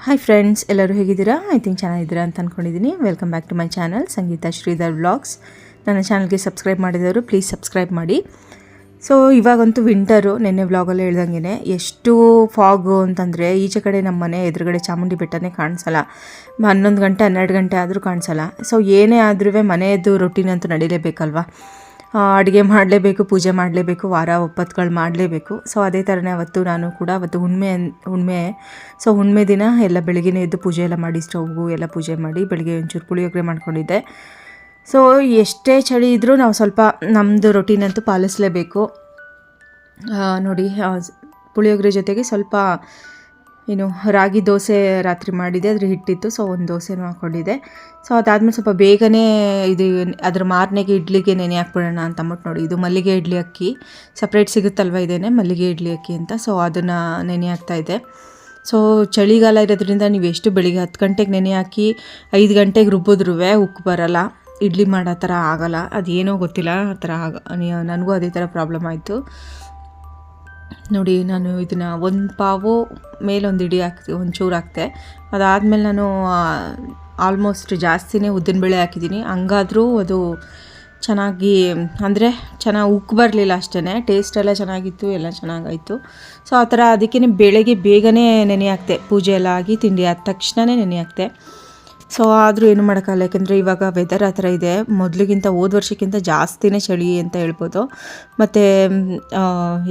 Hi friends, ಎಲ್ಲರೂ ಹೇಗಿದ್ದೀರಾ? I think ಚೆನ್ನಾಗಿದ್ದೀರಾ ಅಂತ ಅಂದ್ಕೊಂಡಿದ್ದೀನಿ. Welcome back to my channel Sangeetha Sridhar vlogs. ನನ್ನ ಚಾನಲ್ಗೆ ಸಬ್ಸ್ಕ್ರೈಬ್ ಮಾಡಿದವರು ಪ್ಲೀಸ್ ಸಬ್ಸ್ಕ್ರೈಬ್ ಮಾಡಿ. ಸೊ ಇವಾಗಂತೂ ವಿಂಟರು, ನೆನ್ನೆ ವ್ಲಾಗಲ್ಲಿ ಹೇಳ್ದಂಗೆ ಎಷ್ಟು ಫಾಗು ಅಂತಂದರೆ ಈಚೆ ಕಡೆ ನಮ್ಮ ಮನೆ ಎದುರುಗಡೆ ಚಾಮುಂಡಿ ಬೆಟ್ಟನೇ ಕಾಣಿಸಲ್ಲ. 11 ಗಂಟೆ 12 ಗಂಟೆ ಆದರೂ ಕಾಣಿಸಲ್ಲ. ಸೊ ಏನೇ ಆದ್ರೂ ಮನೆಯದ್ದು ರೊಟೀನ್ ಅಂತೂ ನಡೀಲೇಬೇಕಲ್ವ. ಅಡುಗೆ ಮಾಡಲೇಬೇಕು, ಪೂಜೆ ಮಾಡಲೇಬೇಕು, ವಾರ ಒಪ್ಪತ್ತುಗಳು ಮಾಡಲೇಬೇಕು. ಸೊ ಅದೇ ಥರನೇ ನಾನು ಕೂಡ ಅವತ್ತು ಹುಣ್ಮೆ ಸೊ ಹುಣ್ಮೆ ದಿನ ಎಲ್ಲ ಬೆಳಗ್ಗೆ ಎದ್ದು ಪೂಜೆ ಎಲ್ಲ ಮಾಡಿ, ಸ್ಟವ್ವು ಎಲ್ಲ ಪೂಜೆ ಮಾಡಿ, ಬೆಳಗ್ಗೆ ಒಂಚೂರು ಪುಳಿಯೋಗರೆ ಮಾಡ್ಕೊಂಡಿದ್ದೆ. ಸೊ ಎಷ್ಟೇ ಚಳಿ ಇದ್ದರೂ ನಾವು ಸ್ವಲ್ಪ ನಮ್ಮದು ರೊಟೀನ್ ಅಂತೂ ಪಾಲಿಸಲೇಬೇಕು. ನೋಡಿ, ಪುಳಿಯೋಗರೆ ಜೊತೆಗೆ ಸ್ವಲ್ಪ ರಾಗಿ ದೋಸೆ ರಾತ್ರಿ ಮಾಡಿದೆ, ಅದ್ರ ಹಿಟ್ಟಿತ್ತು. ಸೊ ಒಂದು ದೋಸೆನೂ ಹಾಕ್ಕೊಂಡಿದ್ದೆ. ಸೊ ಅದಾದಮೇಲೆ ಸ್ವಲ್ಪ ಬೇಗನೆ ಅದ್ರ ಮಾರನೆಗೆ ಇಡ್ಲಿಗೆ ನೆನೆ ಹಾಕ್ಬಿಡೋಣ ಅಂತ ಅಂದ್ಬಿಟ್ಟು ನೋಡಿ, ಇದು ಮಲ್ಲಿಗೆ ಇಡ್ಲಿ ಅಕ್ಕಿ ಸಪ್ರೇಟ್ ಸಿಗುತ್ತಲ್ವ, ಇದೇನೆ ಮಲ್ಲಿಗೆ ಇಡ್ಲಿ ಅಕ್ಕಿ ಅಂತ. ಸೊ ಅದನ್ನು ನೆನೆ ಹಾಕ್ತಾಯಿದ್ದೆ. ಸೊ ಚಳಿಗಾಲ ಇರೋದ್ರಿಂದ ನೀವು ಎಷ್ಟು ಬೆಳಿಗ್ಗೆ 10 ಗಂಟೆಗೆ ನೆನೆ ಹಾಕಿ 5 ಗಂಟೆಗೆ ರುಬ್ಬಿದ್ರೂ ಉಕ್ಕು ಬರೋಲ್ಲ, ಇಡ್ಲಿ ಮಾಡೋ ಥರ ಆಗೋಲ್ಲ. ಅದೇನೋ ಗೊತ್ತಿಲ್ಲ, ಆ ಥರ ನನಗೂ ಅದೇ ಥರ ಪ್ರಾಬ್ಲಮ್ ಆಯಿತು. ನೋಡಿ, ನಾನು ಇದನ್ನು ಒಂದು ಪಾವು ಮೇಲೊಂದು ಇಡಿ ಒಂಚೂರು ಹಾಕ್ತೆ. ಅದಾದಮೇಲೆ ನಾನು ಆಲ್ಮೋಸ್ಟ್ ಜಾಸ್ತಿನೇ ಉದ್ದಿನಬೇಳೆ ಹಾಕಿದ್ದೀನಿ. ಹಂಗಾದರೂ ಅದು ಚೆನ್ನಾಗಿ ಚೆನ್ನಾಗಿ ಉಕ್ಕು ಬರಲಿಲ್ಲ ಅಷ್ಟೇ. ಟೇಸ್ಟೆಲ್ಲ ಚೆನ್ನಾಗಿತ್ತು, ಎಲ್ಲ ಚೆನ್ನಾಗಾಯಿತು. ಸೊ ಆ ಥರ ಅದಕ್ಕೇ ಬೆಳಗ್ಗೆ ಬೇಗನೆ ನೆನೆ ಹಾಕ್ತೆ, ಪೂಜೆ ಎಲ್ಲ ಆಗಿ ತಿಂಡಿ ಆದ ತಕ್ಷಣವೇ ನೆನೆ ಹಾಕ್ತೆ. ಸೊ ಆದರೂ ಏನು ಮಾಡೋಕ್ಕಾಗಲ್ಲ, ಯಾಕೆಂದರೆ ಇವಾಗ ವೆದರ್ ಆ ಥರ ಇದೆ. ಮೊದಲಿಗಿಂತ ಹೋದ ವರ್ಷಕ್ಕಿಂತ ಜಾಸ್ತಿನೇ ಚಳಿ ಅಂತ ಹೇಳ್ಬೋದು. ಮತ್ತು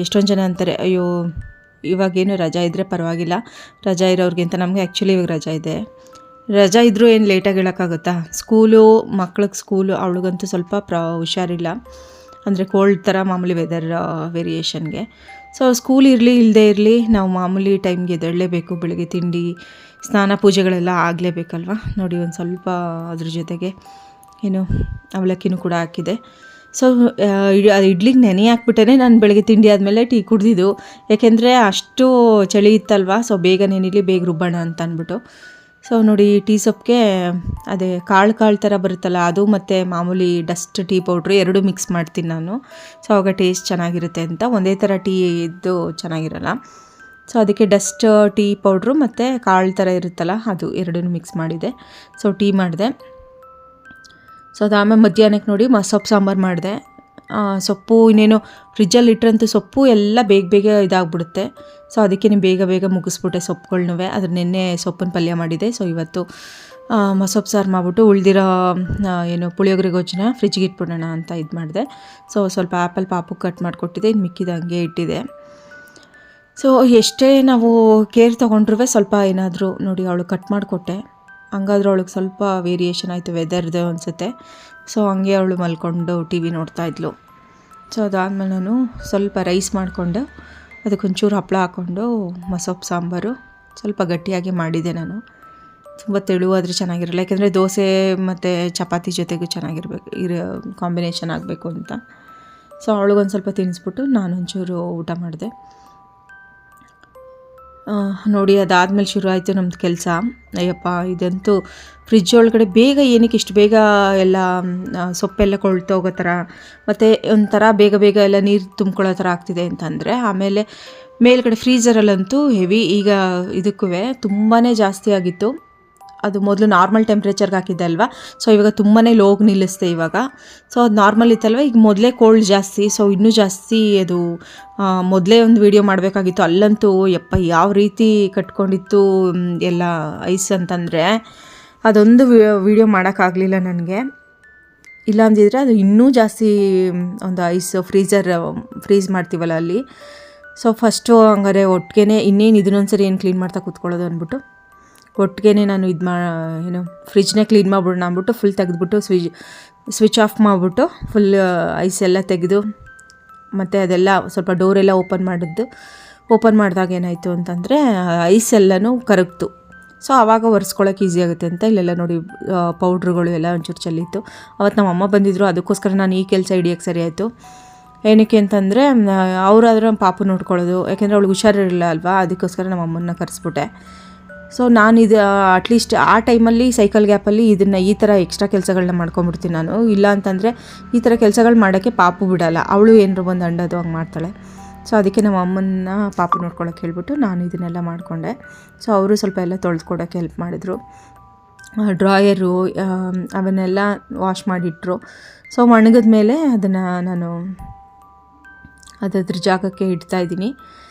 ಎಷ್ಟೊಂದು ಜನ ಅಂತಾರೆ, ಅಯ್ಯೋ ಇವಾಗೇನು ರಜಾ ಇದ್ದರೆ ಪರವಾಗಿಲ್ಲ, ರಜಾ ಇರೋರಿಗಿಂತ ನಮಗೆ ಆ್ಯಕ್ಚುಲಿ ಇವಾಗ ರಜಾ ಇದೆ. ರಜಾ ಇದ್ದರೂ ಏನು ಲೇಟಾಗಿ ಹೇಳೋಕ್ಕಾಗುತ್ತಾ? ಮಕ್ಳಿಗೆ ಸ್ಕೂಲು ಅವಳಿಗಂತೂ ಸ್ವಲ್ಪ ಹುಷಾರಿಲ್ಲ, ಅಂದರೆ ಕೋಲ್ಡ್ ಥರ ಮಾಮೂಲಿ ವೆದರ್ ವೇರಿಯೇಷನ್ಗೆ. ಸೊ ಸ್ಕೂಲ್ ಇರಲಿ ಇಲ್ಲದೇ ಇರಲಿ ನಾವು ಮಾಮೂಲಿ ಟೈಮ್ಗೆ ಎದ್ದೇಳಲೇಬೇಕು. ಬೆಳಗ್ಗೆ ತಿಂಡಿ ಸ್ನಾನ ಪೂಜೆಗಳೆಲ್ಲ ಆಗಲೇಬೇಕಲ್ವ. ನೋಡಿ, ಒಂದು ಸ್ವಲ್ಪ ಅದ್ರ ಜೊತೆಗೆ ಅವಲಕ್ಕಿನೂ ಕೂಡ ಹಾಕಿದೆ. ಸೊ ಇಡ್ಲಿಗೆ ನೆನೆ ಹಾಕ್ಬಿಟ್ಟೇ ನಾನು ಬೆಳಗ್ಗೆ ತಿಂಡಿ ಆದಮೇಲೆ ಟೀ ಕುಡ್ದಿದ್ದು, ಯಾಕೆಂದರೆ ಅಷ್ಟು ಚಳಿ ಇತ್ತಲ್ವ. ಸೊ ಬೇಗ ನೆನಿಲಿ ಬೇಗ ರುಬ್ಬೋಣ ಅಂತ ಅಂದ್ಬಿಟ್ಟು. ಸೊ ನೋಡಿ, ಟೀ ಸೊಪ್ಪಿಗೆ ಅದೇ ಕಾಳು ಥರ ಬರುತ್ತಲ್ಲ ಅದು, ಮತ್ತು ಮಾಮೂಲಿ ಡಸ್ಟ್ ಟೀ ಪೌಡ್ರು ಎರಡೂ ಮಿಕ್ಸ್ ಮಾಡ್ತೀನಿ ನಾನು. ಸೊ ಆವಾಗ ಟೇಸ್ಟ್ ಚೆನ್ನಾಗಿರುತ್ತೆ ಅಂತ. ಒಂದೇ ಥರ ಟೀ ಇದ್ದು ಚೆನ್ನಾಗಿರಲ್ಲ. ಸೊ ಅದಕ್ಕೆ ಡಸ್ಟ್ ಟೀ ಪೌಡ್ರು ಮತ್ತು ಕಾಳು ಥರ ಇರುತ್ತಲ್ಲ ಅದು ಎರಡನ್ನೂ ಮಿಕ್ಸ್ ಮಾಡಿದೆ. ಸೊ ಟೀ ಮಾಡಿದೆ. ಸೊ ಅದಾದಮೇಲೆ ಮಧ್ಯಾಹ್ನಕ್ಕೆ ನೋಡಿ ಸೊಪ್ಪು ಸಾಂಬಾರು ಮಾಡಿದೆ. ಸೊಪ್ಪು ಇನ್ನೇನು ಫ್ರಿಜ್ಜಲ್ಲಿ ಇಟ್ಟರಂತೂ ಸೊಪ್ಪು ಎಲ್ಲ ಬೇಗ ಇದಾಗ್ಬಿಡುತ್ತೆ. ಸೊ ಅದಕ್ಕೆ ಬೇಗ ಮುಗಿಸ್ಬಿಟ್ಟೆ ಸೊಪ್ಪುಗಳ್ನೂ. ಅದ್ರ ನೆನ್ನೆ ಸೊಪ್ಪಿನ ಪಲ್ಯ ಮಾಡಿದೆ. ಸೊ ಇವತ್ತು ಸೊಪ್ಪು ಸಾರು ಮಾಡಿಬಿಟ್ಟು ಉಳಿದಿರೋ ಪುಳಿಯೋಗರೆ ಗೊಜ್ಜನ್ನ ಫ್ರಿಜ್ಗೆ ಇಟ್ಬಿಡೋಣ ಅಂತ ಇದು ಮಾಡಿದೆ. ಸೊ ಸ್ವಲ್ಪ ಆ್ಯಪಲ್ ಪಾಪು ಕಟ್ ಮಾಡಿಕೊಟ್ಟಿದ್ದೆ, ಇನ್ನು ಮಿಕ್ಕಿದ ಹಂಗೆ ಇಟ್ಟಿದೆ. ಸೊ ಎಷ್ಟೇ ನಾವು ಕೇರ್ ತೊಗೊಂಡ್ರೂ ಸ್ವಲ್ಪ ಏನಾದರೂ ನೋಡಿ, ಅವಳು ಕಟ್ ಮಾಡಿಕೊಟ್ಟೆ, ಹಂಗಾದ್ರೂ ಅವಳಿಗೆ ಸ್ವಲ್ಪ ವೇರಿಯೇಷನ್ ಆಯಿತು ವೆದರ್ದು ಅನಿಸುತ್ತೆ. ಸೊ ಹಂಗೆ ಅವಳು ಮಲ್ಕೊಂಡು ಟಿ ವಿ ನೋಡ್ತಾಯಿದ್ಲು. ಸೊ ಅದಾದಮೇಲೆ ನಾನು ಸ್ವಲ್ಪ ರೈಸ್ ಮಾಡಿಕೊಂಡು ಅದಕ್ಕೊಂಚೂರು ಹಪ್ಪಳ ಹಾಕ್ಕೊಂಡು ಸೊಪ್ಪು ಸಾಂಬಾರು ಸ್ವಲ್ಪ ಗಟ್ಟಿಯಾಗಿ ಮಾಡಿದೆ. ನಾನು ತುಂಬ ತೆಳುವಾದರೆ ಚೆನ್ನಾಗಿರಲ್ಲ, ಯಾಕೆಂದರೆ ದೋಸೆ ಮತ್ತು ಚಪಾತಿ ಜೊತೆಗೂ ಚೆನ್ನಾಗಿರ್ಬೇಕು, ಕಾಂಬಿನೇಷನ್ ಆಗಬೇಕು ಅಂತ. ಸೊ ಅವಳಿಗೊಂದು ಸ್ವಲ್ಪ ತಿನ್ನಿಸ್ಬಿಟ್ಟು ನಾನೊಂಚೂರು ಊಟ ಮಾಡಿದೆ. ನೋಡಿ ಅದಾದಮೇಲೆ ಶುರು ಆಯಿತು ನಮ್ಮದು ಕೆಲಸ. ಅಯ್ಯಪ್ಪ ಇದಂತೂ ಫ್ರಿಜ್ ಒಳಗಡೆ ಬೇಗ ಏನಕ್ಕೆ ಇಷ್ಟು ಬೇಗ ಎಲ್ಲ ಸೊಪ್ಪೆಲ್ಲ ಕೊಳ್ತೋಗೋ ಥರ ಮತ್ತು ಒಂಥರ ಬೇಗ ಬೇಗ ಎಲ್ಲ ನೀರು ತುಂಬ್ಕೊಳ್ಳೋ ಥರ ಆಗ್ತಿದೆ ಅಂತಂದರೆ, ಆಮೇಲೆ ಮೇಲ್ಗಡೆ ಫ್ರೀಝರಲ್ಲಂತೂ ಹೆವಿ ಈಗ ಇದಕ್ಕೂ ತುಂಬಾ ಜಾಸ್ತಿ ಆಗಿತ್ತು. ಅದು ಮೊದಲು ನಾರ್ಮಲ್ ಟೆಂಪ್ರೇಚರ್ಗೆ ಹಾಕಿದ್ದೆ ಅಲ್ವಾ, ಸೊ ಇವಾಗ ತುಂಬಾ ಲೋಗೆ ನಿಲ್ಲಿಸ್ತೆ ಇವಾಗ. ಸೊ ಅದು ನಾರ್ಮಲ್ ಇತ್ತಲ್ವ, ಈಗ ಮೊದಲೇ ಕೋಲ್ಡ್ ಜಾಸ್ತಿ, ಸೊ ಇನ್ನೂ ಜಾಸ್ತಿ ಅದು ಮೊದಲೇ ಒಂದು ವಿಡಿಯೋ ಮಾಡಬೇಕಾಗಿತ್ತು. ಅಲ್ಲಂತೂ ಯಪ್ಪ ಯಾವ ರೀತಿ ಕಟ್ಕೊಂಡಿತ್ತು ಎಲ್ಲ ಐಸ್ ಅಂತಂದರೆ, ಅದೊಂದು ವಿಡಿಯೋ ಮಾಡೋಕ್ಕಾಗಲಿಲ್ಲ ನನಗೆ. ಇಲ್ಲ ಅಂದಿದ್ರೆ ಅದು ಇನ್ನೂ ಜಾಸ್ತಿ ಒಂದು ಐಸ್ ಫ್ರೀಸ್ ಮಾಡ್ತೀವಲ್ಲ ಅಲ್ಲಿ. ಸೊ ಫಸ್ಟು ಹಂಗಾರೆ ಒಟ್ಟಿಗೆ ಇನ್ನೇನು ಇದನ್ನೊಂದ್ಸರಿ ಏನು ಕ್ಲೀನ್ ಮಾಡ್ತಾ ಕೂತ್ಕೊಳ್ಳೋದು ಅಂದ್ಬಿಟ್ಟು ಒಟ್ಟಿಗೆ ನಾನು ಏನು ಫ್ರಿಜ್ನೇ ಕ್ಲೀನ್ ಮಾಡಿಬಿಡೋಣ ಅಂದ್ಬಿಟ್ಟು ಫುಲ್ ತೆಗೆದ್ಬಿಟ್ಟು ಸ್ವಿಚ್ ಆಫ್ ಮಾಡಿಬಿಟ್ಟು ಫುಲ್ ಐಸ್ ಎಲ್ಲ ತೆಗೆದು ಮತ್ತು ಅದೆಲ್ಲ ಸ್ವಲ್ಪ ಡೋರೆಲ್ಲ ಓಪನ್ ಮಾಡಿದಾಗ ಏನಾಯಿತು ಅಂತಂದರೆ ಐಸ್ ಎಲ್ಲನೂ ಕರಗ್ತು. ಸೊ ಆವಾಗ ಒರೆಸ್ಕೊಳ್ಳೋಕೆ ಈಸಿ ಆಗುತ್ತೆ ಅಂತ ಇಲ್ಲೆಲ್ಲ ನೋಡಿ ಪೌಡ್ರುಗಳು ಎಲ್ಲ ಒಂಚೂರು ಚೆಲ್ಲಿತ್ತು. ಅವತ್ತು ನಮ್ಮ ಅಮ್ಮ ಬಂದಿದ್ದರು, ಅದಕ್ಕೋಸ್ಕರ ನಾನು ಈ ಕೆಲಸ ಹಿಡಿಯೋಕ್ಕೆ ಸರಿ ಆಯಿತು. ಏನಕ್ಕೆ ಅಂತಂದರೆ ಅವರಾದ್ರೆ ನಮ್ಮ ಪಾಪು ನೋಡ್ಕೊಳ್ಳೋದು, ಯಾಕೆಂದರೆ ಅವಳಿಗೆ ಹುಷಾರಿರಲಿಲ್ಲ ಅಲ್ವಾ, ಅದಕ್ಕೋಸ್ಕರ ನಮ್ಮ ಅಮ್ಮನ್ನ ಕರೆಸ್ಬಿಟ್ಟೆ. ಸೊ ನಾನು ಇದು ಅಟ್ಲೀಸ್ಟ್ ಆ ಟೈಮಲ್ಲಿ ಸೈಕಲ್ ಗ್ಯಾಪಲ್ಲಿ ಈ ಥರ ಎಕ್ಸ್ಟ್ರಾ ಕೆಲಸಗಳನ್ನ ಮಾಡ್ಕೊಂಬಿಡ್ತೀನಿ ನಾನು. ಇಲ್ಲ ಅಂತಂದರೆ ಈ ಥರ ಕೆಲಸಗಳು ಮಾಡೋಕ್ಕೆ ಪಾಪು ಬಿಡಲ್ಲ, ಅವಳು ಏನಾರು ಬಂದು ಅಂಡೋದು ಹಂಗೆ ಮಾಡ್ತಾಳೆ. ಸೊ ಅದಕ್ಕೆ ನಮ್ಮ ಅಮ್ಮನ್ನ ಪಾಪು ನೋಡ್ಕೊಳ್ಳೋಕೆ ಹೇಳ್ಬಿಟ್ಟು ನಾನು ಇದನ್ನೆಲ್ಲ ಮಾಡಿಕೊಂಡೆ. ಸೊ ಅವರು ಸ್ವಲ್ಪ ಎಲ್ಲ ತೊಳೆದುಕೊಡೋಕ್ಕೆ ಹೆಲ್ಪ್ ಮಾಡಿದ್ರು. ಡ್ರಾಯರು ಅವನ್ನೆಲ್ಲ ವಾಶ್ ಮಾಡಿಟ್ರು. ಸೊ ಒಣಗಿದ ಮೇಲೆ ಅದನ್ನು ನಾನು ಅದ್ರ ಜಾಗಕ್ಕೆ ಇಡ್ತಾಯಿದ್ದೀನಿ.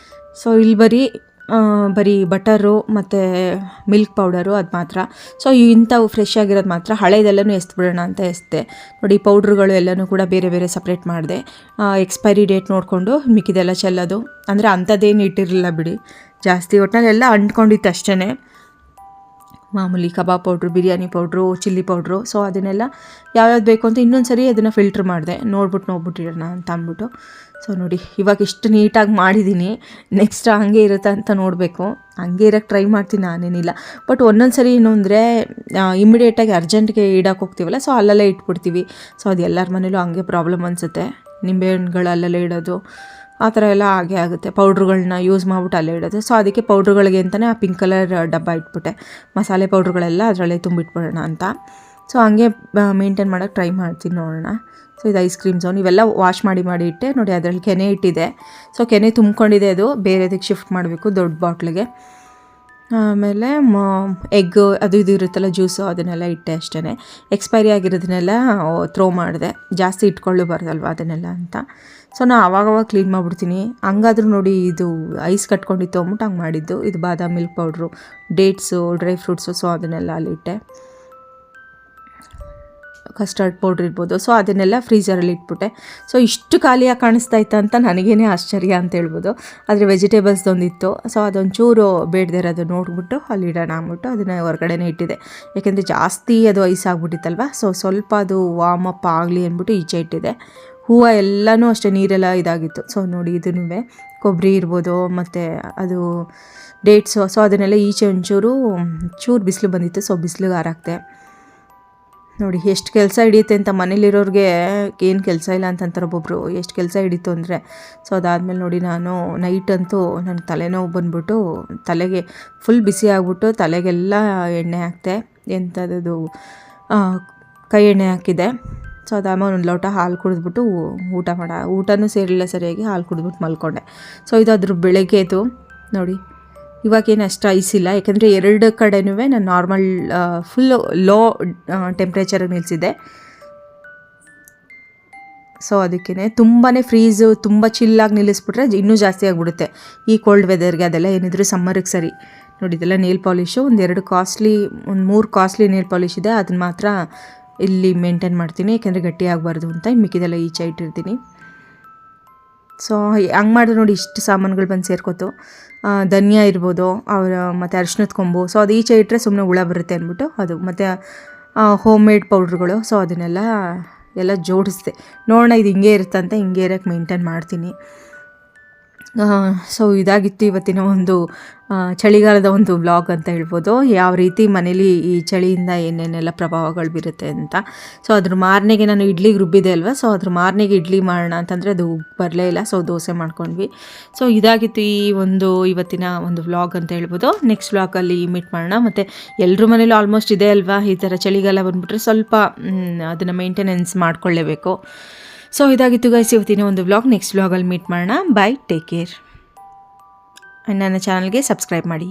ಸೊ ಇಲ್ಲಿ ಬರೀ ಬಟರು ಮತ್ತು ಮಿಲ್ಕ್ ಪೌಡರು ಅದು ಮಾತ್ರ. ಸೊ ಇಂಥವು ಫ್ರೆಶ್ ಆಗಿರೋದು ಮಾತ್ರ, ಹಳೇದೆಲ್ಲನೂ ಎಸ್ಬಿಡೋಣ ಅಂತ ಎಸ್ದೆ. ನೋಡಿ ಪೌಡ್ರುಗಳು ಎಲ್ಲನೂ ಕೂಡ ಬೇರೆ ಬೇರೆ ಸಪ್ರೇಟ್ ಮಾಡಿದೆ. ಎಕ್ಸ್ಪೈರಿ ಡೇಟ್ ನೋಡಿಕೊಂಡು ಮಿಕ್ಕಿದೆಲ್ಲ ಚೆಲ್ಲೋದು, ಅಂದರೆ ಅಂಥದ್ದೇನು ಇಟ್ಟಿರಲಿಲ್ಲ ಬಿಡಿ ಜಾಸ್ತಿ, ಒಟ್ಟಿನಲ್ಲೆಲ್ಲ ಅಂಟ್ಕೊಂಡಿತ್ತು ಅಷ್ಟೇ. ಮಾಮೂಲಿ kebab powder, biryani powder, chilli powder. So ಅದನ್ನೆಲ್ಲ ಯಾವ್ಯಾವ್ದು ಬೇಕು ಅಂತ ಇನ್ನೊಂದು ಸರಿ ಅದನ್ನು ಫಿಲ್ಟ್ರ್ ಮಾಡಿದೆ, ನೋಡ್ಬಿಟ್ಟಿರೋಣ ಅಂತ ಅಂದ್ಬಿಟ್ಟು. ಸೊ ನೋಡಿ ಇವಾಗ ಎಷ್ಟು ನೀಟಾಗಿ ಮಾಡಿದ್ದೀನಿ. ನೆಕ್ಸ್ಟ್ ಹಂಗೆ ಇರುತ್ತೆ ಅಂತ ನೋಡಬೇಕು, ಹಂಗೆ ಇರೋಕ್ಕೆ ಟ್ರೈ ಮಾಡ್ತೀನಿ, ನಾನೇನಿಲ್ಲ. ಬಟ್ ಒಂದೊಂದು ಸರಿ ಏನು ಅಂದರೆ ಇಮಿಡಿಯೇಟಾಗಿ ಅರ್ಜೆಂಟ್ಗೆ ಇಡೋಕೆ ಹೋಗ್ತೀವಲ್ಲ, ಸೊ ಅಲ್ಲಲ್ಲೇ ಇಟ್ಬಿಡ್ತೀವಿ. ಸೊ ಅದು ಎಲ್ಲರ ಮನೇಲೂ ಹಂಗೆ ಪ್ರಾಬ್ಲಮ್ ಅನಿಸುತ್ತೆ, ನಿಂಬೆಹಣ್ಣುಗಳು ಅಲ್ಲಲ್ಲೇ ಇಡೋದು ಆ ಥರ ಎಲ್ಲ ಹಾಗೆ ಆಗುತ್ತೆ. ಪೌಡ್ರುಗಳನ್ನ ಯೂಸ್ ಮಾಡಿಬಿಟ್ಟು ಅಲ್ಲೇ ಇಡೋದು. ಸೊ ಅದಕ್ಕೆ ಪೌಡ್ರುಗಳಿಗೆ ಅಂತಲೇ ಆ ಪಿಂಕ್ ಕಲರ್ ಡಬ್ಬ ಇಟ್ಬಿಟ್ಟೆ, ಮಸಾಲೆ ಪೌಡ್ರುಗಳೆಲ್ಲ ಅದರಲ್ಲೇ ತುಂಬಿಟ್ಬಿಡೋಣ ಅಂತ. ಸೊ ಹಂಗೆ ಮೇಂಟೈನ್ ಮಾಡೋಕ್ಕೆ ಟ್ರೈ ಮಾಡ್ತೀನಿ, ನೋಡೋಣ. ಸೊ ಇದು ಐಸ್ ಕ್ರೀಮ್ ಝೋನ್, ಇವೆಲ್ಲ ವಾಶ್ ಮಾಡಿ ಇಟ್ಟೆ. ನೋಡಿ ಅದರಲ್ಲಿ ಕೆನೆ ಇಟ್ಟಿದೆ. ಸೊ ಕೆನೆ ತುಂಬ್ಕೊಂಡಿದೆ, ಅದು ಬೇರೆದಕ್ಕೆ ಶಿಫ್ಟ್ ಮಾಡಬೇಕು ದೊಡ್ಡ ಬಾಟ್ಲಿಗೆ. ಆಮೇಲೆ ಎಗ್ ಅದು ಇದು ಇರುತ್ತಲ್ಲ ಜ್ಯೂಸು, ಅದನ್ನೆಲ್ಲ ಇಟ್ಟೆ ಅಷ್ಟೇ. ಎಕ್ಸ್ಪೈರಿ ಆಗಿರೋದನ್ನೆಲ್ಲ ಥ್ರೋ ಮಾಡಿದೆ, ಜಾಸ್ತಿ ಇಟ್ಕೊಳ್ಳಬಾರ್ದಲ್ವ ಅದನ್ನೆಲ್ಲ ಅಂತ. ಸೊ ನಾನು ಆವಾಗವಾಗ ಕ್ಲೀನ್ ಮಾಡಿಬಿಡ್ತೀನಿ. ಹಂಗಾದ್ರೂ ನೋಡಿ ಇದು ಐಸ್ ಕಟ್ಕೊಂಡಿತ್ತು ಅಂದ್ಬಿಟ್ಟು ಹಂಗೆ ಮಾಡಿದ್ದು. ಇದು ಬಾದಾಮ್ milk powder, dates, dry fruits, so ಅದನ್ನೆಲ್ಲ ಅಲ್ಲಿಟ್ಟೆ. ಕಸ್ಟರ್ಡ್ ಪೌಡ್ರ್ ಇರ್ಬೋದು. ಸೊ ಅದನ್ನೆಲ್ಲ ಫ್ರೀಝರಲ್ಲಿ ಇಟ್ಬಿಟ್ಟೆ. ಸೊ ಇಷ್ಟು ಖಾಲಿಯಾಗಿ ಕಾಣಿಸ್ತಾ ಇತ್ತು ಅಂತ ನನಗೇನೆ ಆಶ್ಚರ್ಯ ಅಂತ ಹೇಳ್ಬೋದು. ಆದರೆ ವೆಜಿಟೇಬಲ್ಸ್ದೊಂದಿತ್ತು, ಸೊ ಅದೊಂಚೂರು ಬೇಡದೇ ಇರೋದು ನೋಡಿಬಿಟ್ಟು ಅಲ್ಲಿ ಇಡೋಣ ಅಂದ್ಬಿಟ್ಟು ಅದನ್ನು ಹೊರಗಡೆನೇ ಇಟ್ಟಿದೆ. ಯಾಕೆಂದರೆ ಜಾಸ್ತಿ ಅದು ಐಸ್ ಆಗಿಬಿಟ್ಟಿತ್ತಲ್ವ, ಸೊ ಸ್ವಲ್ಪ ಅದು ವಾರ್ಮ್ ಅಪ್ ಆಗಲಿ ಅಂದ್ಬಿಟ್ಟು ಈಚೆ ಇಟ್ಟಿದೆ. ಹೂವು ಎಲ್ಲನೂ ಅಷ್ಟೇ ನೀರೆಲ್ಲ ಇದಾಗಿತ್ತು. ಸೊ ನೋಡಿ ಇದನ್ನೂ ಕೊಬ್ಬರಿ ಇರ್ಬೋದು ಮತ್ತು ಅದು ಡೇಟ್ಸು, ಸೊ ಅದನ್ನೆಲ್ಲ ಈಚೆ ಒಂಚೂರು ಬಿಸಿಲು ಬಂದಿತ್ತು, ಸೊ ಬಿಸಿಲಿಗೆ ಹಾರಾಕ್ತೆ. ನೋಡಿ ಎಷ್ಟು ಕೆಲಸ ಹಿಡಿಯುತ್ತೆ ಅಂತ, ಮನೇಲಿರೋರಿಗೆ ಏನು ಕೆಲಸ ಇಲ್ಲ ಅಂತಂತಾರೆ ಒಬ್ಬೊಬ್ಬರು, ಎಷ್ಟು ಕೆಲಸ ಹಿಡಿತು ಅಂದರೆ. ಸೊ ಅದಾದಮೇಲೆ ನೋಡಿ ನಾನು ನೈಟಂತೂ ನನ್ನ ತಲೆನೋವು ಬಂದ್ಬಿಟ್ಟು ತಲೆಗೆ ಫುಲ್ ಬಿಸಿ ಆಗಿಬಿಟ್ಟು ತಲೆಗೆಲ್ಲ ಎಣ್ಣೆ ಹಾಕ್ತೆ, ಎಂಥದ್ದು ಕೈ ಎಣ್ಣೆ ಹಾಕಿದೆ. ಸೊ ಅದಾದ್ಮೇಲೆ ಒಂದು ಲೋಟ ಹಾಲು ಕುಡಿದ್ಬಿಟ್ಟು ಊಟನೂ ಸೇರಿಲ್ಲ ಸರಿಯಾಗಿ, ಹಾಲು ಕುಡಿದ್ಬಿಟ್ಟು ಮಲ್ಕೊಂಡೆ. ಸೊ ಇದು ಅದ್ರ ಬೆಳಗ್ಗೆದು ನೋಡಿ. ಇವಾಗೇನು ಅಷ್ಟು ಐಸ್ ಇಲ್ಲ, ಯಾಕೆಂದರೆ ಎರಡು ಕಡೆನೂ ನಾನು ನಾರ್ಮಲ್ ಫುಲ್ಲು ಲೋ ಟೆಂಪ್ರೇಚರಿಗೆ ನಿಲ್ಲಿಸಿದ್ದೆ. ಸೊ ಅದಕ್ಕೇ ತುಂಬಾ ಫ್ರೀಝು ತುಂಬ ಚಿಲ್ಲಾಗಿ ನಿಲ್ಲಿಸ್ಬಿಟ್ರೆ ಇನ್ನೂ ಜಾಸ್ತಿ ಆಗಿಬಿಡುತ್ತೆ ಈ ಕೋಲ್ಡ್ ವೆದರ್ಗೆ. ಅದೆಲ್ಲ ಏನಿದ್ರು ಸಮ್ಮರಿಗೆ ಸರಿ. ನೋಡಿ ಇದೆಲ್ಲ ನೇಲ್ ಪಾಲಿಶು, ಒಂದು 3 ಕಾಸ್ಟ್ಲಿ ನೇಲ್ ಪಾಲಿಶ್ ಇದೆ, ಅದನ್ನ ಮಾತ್ರ ಇಲ್ಲಿ ಮೇಂಟೈನ್ ಮಾಡ್ತೀನಿ, ಯಾಕೆಂದರೆ ಗಟ್ಟಿ ಆಗಬಾರ್ದು ಅಂತ. ಇನ್ನು ಮಿಕ್ಕಿದೆಲ್ಲ ಈಚೆ ಇಟ್ಟಿರ್ತೀನಿ. ಸೊ ಹಂಗೆ ಮಾಡಿದ್ರೆ ನೋಡಿ ಇಷ್ಟು ಸಾಮಾನುಗಳು ಬಂದು ಸೇರ್ಕೋತು. ಧನಿಯಾ ಇರ್ಬೋದು, ಮತ್ತು ಅರಿಶಿನದ ಕೊಂಬು, ಸೊ ಅದು ಈಚೆ ಇಟ್ಟರೆ ಸುಮ್ಮನೆ ಹುಳ ಬರುತ್ತೆ ಅಂದ್ಬಿಟ್ಟು ಅದು, ಮತ್ತು ಹೋಮ್ ಮೇಡ್ ಪೌಡ್ರುಗಳು. ಸೊ ಅದನ್ನೆಲ್ಲ ಜೋಡಿಸ್ದೆ, ನೋಡೋಣ ಇದು ಹಿಂಗೆ ಇರುತ್ತಂತೆ, ಹಿಂಗೆ ಇರೋಕ್ಕೆ ಮೇಂಟೈನ್ ಮಾಡ್ತೀನಿ. ಸೊ ಇದಾಗಿತ್ತು ಇವತ್ತಿನ ಒಂದು ಚಳಿಗಾಲದ ಒಂದು ವ್ಲಾಗ್ ಅಂತ ಹೇಳ್ಬೋದು. ಯಾವ ರೀತಿ ಮನೇಲಿ ಈ ಚಳಿಯಿಂದ ಏನೇನೆಲ್ಲ ಪ್ರಭಾವಗಳು ಬೀರುತ್ತೆ ಅಂತ. ಸೊ ಅದ್ರ ಮಾರನೆಗೆ ನಾನು ಇಡ್ಲಿಗೆ ರುಬ್ಬಿದೆ ಅಲ್ವಾ, ಸೊ ಅದ್ರ ಮಾರನೆಗೆ ಇಡ್ಲಿ ಮಾಡೋಣ ಅಂತಂದರೆ ಅದು ಬರಲೇ ಇಲ್ಲ. ಸೊ ದೋಸೆ ಮಾಡ್ಕೊಂಡ್ವಿ. ಸೊ ಇದಾಗಿತ್ತು ಈ ಒಂದು ಇವತ್ತಿನ ಒಂದು ವ್ಲಾಗ್ ಅಂತ ಹೇಳ್ಬೋದು. ನೆಕ್ಸ್ಟ್ ವ್ಲಾಗಲ್ಲಿ ಮೀಟ್ ಮಾಡೋಣ. ಮತ್ತು ಎಲ್ಲರ ಮನೇಲೂ ಆಲ್ಮೋಸ್ಟ್ ಇದೆ ಅಲ್ವಾ, ಈ ಥರ ಚಳಿಗಾಲ ಬಂದುಬಿಟ್ರೆ ಸ್ವಲ್ಪ ಅದನ್ನು ಮೇಂಟೆನೆನ್ಸ್ ಮಾಡ್ಕೊಳ್ಳೇಬೇಕು. ಸೊ ಇದಾಗಿತ್ತು ಗೈಸ್ ಇವತ್ತಿನ ಒಂದು ವ್ಲಾಗ್. ನೆಕ್ಸ್ಟ್ ವ್ಲಾಗಲ್ಲಿ ಮೀಟ್ ಮಾಡೋಣ. By, take care. ಆ್ಯಂಡ್ ನನ್ನ ಚಾನಲ್ಗೆ ಸಬ್ಸ್ಕ್ರೈಬ್ ಮಾಡಿ.